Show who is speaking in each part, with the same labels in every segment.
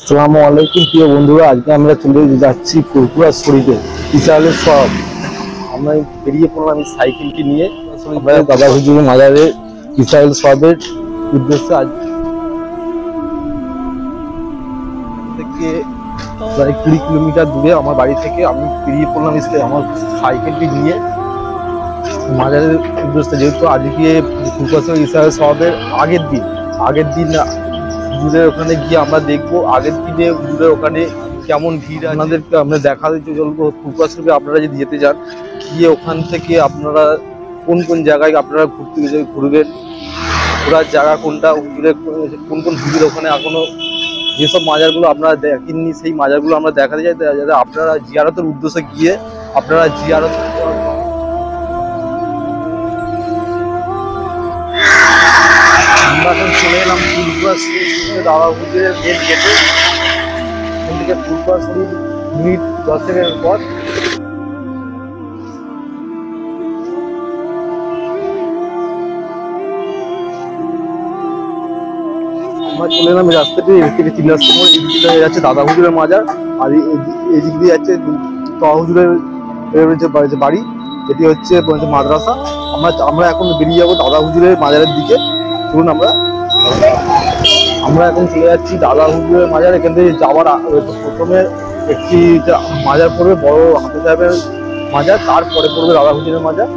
Speaker 1: আসসালামু আলাইকুম প্রিয় বন্ধুরা, আজকে আমরা চলে যাচ্ছি ফুরফুরা শরীফে ইসরায়েলের সব। আমরা বেরিয়ে পড়লাম আমি সাইকেলটি নিয়ে দাদা হুজুর মাজারে ইসরায়েল সবের উদ্দেশ্যে। আজ থেকে প্রায় 20 কিলোমিটার দূরে আমার বাড়ি থেকে আমি বেরিয়ে পড়লাম আমার সাইকেলটি নিয়ে মাজারের উদ্দেশ্যে। যেহেতু আজকে ফুরফুরা ইসরায়েল সবের আগের দিন হুজুরের ওখানে গিয়ে আমরা দেখবো আগের দিনে হুজুরের ওখানে কেমন ভিড়। আপনাদেরকে আমরা দেখাতে চলবো ফুরফুরা শরীফে আপনারা যদি যেতে চান, গিয়ে ওখান থেকে আপনারা কোন কোন জায়গায় আপনারা ঘুরবেন, ঘোরার জায়গা কোনটা, হুজুরের কোন কোন হুজুর ওখানে এখনো যেসব মাজারগুলো আপনারা দেখেননি সেই মাজারগুলো আমরা দেখাতে চাই, যাতে আপনারা জিয়ারতের উদ্দেশ্যে গিয়ে আপনারা জিয়ারত। আমরা এখন চলে এলাম ফুরফুরা শরীফে দাদা হুজুরের মেন গেটে। এখান থেকে ফুরফুরা শরীফ মিনিট 10 পর। আমরা চলে এলাম এই রাস্তাটি, এদিক থেকে 3 রাস্তা পর এদিক দিয়ে যাচ্ছে দাদা হুজুরের মাজার, আর এদিক দিয়ে যাচ্ছে তহা হুজুরের যে বাড়ি, যেটি হচ্ছে মাদ্রাসা। আমরা এখন বেরিয়ে যাবো দাদা হুজুরের মাজারের দিকে। চলুন আমরা এখন চলে যাচ্ছি দাদা হুজুরের মাজার। এখান থেকে যাওয়ার প্রথমে একটি মাজার পড়বে বড় হাফেজ সাহেবের মাজার, তারপরে পড়বে দাদা হুজুরের মাজার।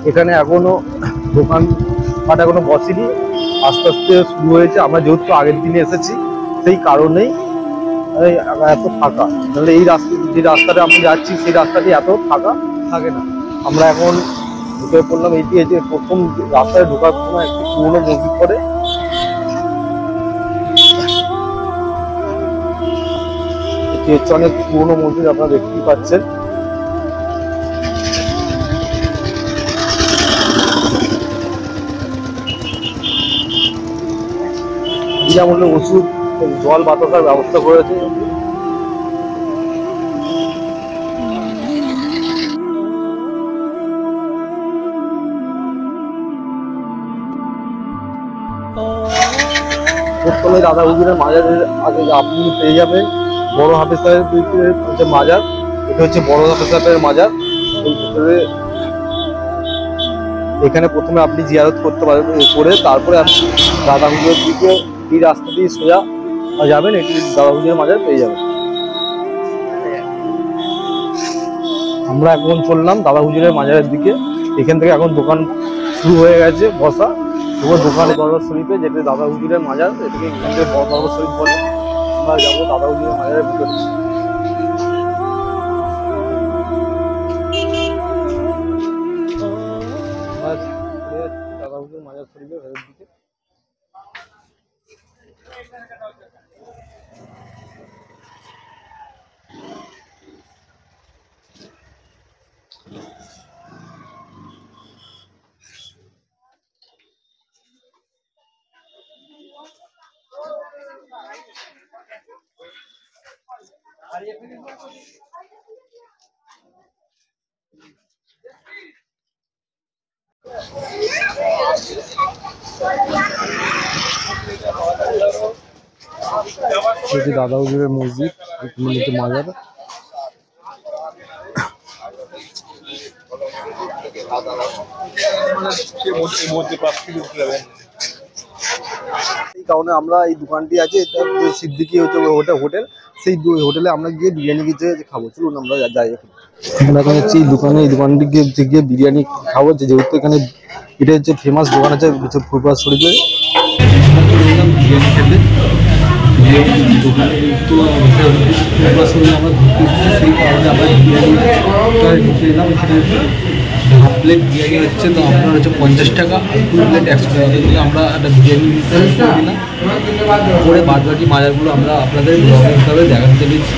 Speaker 1: এখানে এখনো দোকানপাট এখনো বসেনি, আস্তে আস্তে শুরু হয়েছে। আমরা যেহেতু আগের দিনে এসেছি সেই কারণেই এত ফাঁকা, তাহলে এই যে রাস্তাটা আমরা যাচ্ছি সেই রাস্তাটি এত ফাঁকা থাকে না। আমরা এখন ঢুকে পড়লাম, এইটি হচ্ছে প্রথম রাস্তায় ঢোকার সময় একটি পুরোনো মসজিদ পড়ে। এটি হচ্ছে অনেক পুরোনো মসজিদ, আপনারা দেখতেই পাচ্ছেন। বিনামূল্যে ওষুধ, জল বাতাসার ব্যবস্থা করেছে। প্রথমে দাদা হুজুরের মাজারের আগে আপনি পেয়ে যাবেন বড় হাফেজ সাহেবের যে মাজার। এটা হচ্ছে বড় হাফেজ সাহেবের মাজার। এই ভিতরে এখানে প্রথমে আপনি জিয়ারত করতে পারবেন, করে তারপরে আপনি দাদা হুজুরের দিকে এই রাস্তা দিয়ে সোজা যাবেন, এটি দাদা হুজুরের মাজার পেয়ে যাবেন। আমরা এখন চললাম দাদা হুজুরের মাজারের দিকে। এখান থেকে এখন দোকান শুরু হয়ে গেছে বসা। দোকানে দরবার শরীফে, যেটা দাদা হুজুরের মাজার, এটাকে বড় দরবার শরীফ বলে। আমরা যাবো দাদা হুজুরের মাজারের ভিতরে। দাদা হুজুরের মাজার শরীফের ভেতর দিকে দাদা হুজুরের মসজিদ, মাজার। এই কারণে আমরা এই দোকানটি আছে, এটা সিদ্দিকি হচ্ছে হোটেল, সেই হোটেলে আমরা গিয়ে বিরিয়ানি খাবো। চলুন আমরা যাই। আমরা এখন হচ্ছে এই দোকানটি গিয়ে বিরিয়ানি খাবো, যেহেতু এখানে এটা হচ্ছে ফেমাস দোকান আছে ফুরফুরা শরীফে। বিরিয়ানি খেতে দোকানে কিন্তু ফুরফুরা শরীফে আমরা ঘুরতে এসেছি, সেই কারণে আমরা বিরিয়ানিটা ঢুকে এলাম। এখানে হাফ প্লেট বিরিয়ানি হচ্ছে, তো আপনার হচ্ছে 50 টাকা, আর ফুল প্লেট 100 টাকা দিয়ে আমরা একটা বিরিয়ানি করে দিলাম। পরে বাদ বাকি মাজারগুলো আমরা আপনাদের ব্লগ হিসাবে দেখাতে দিচ্ছি।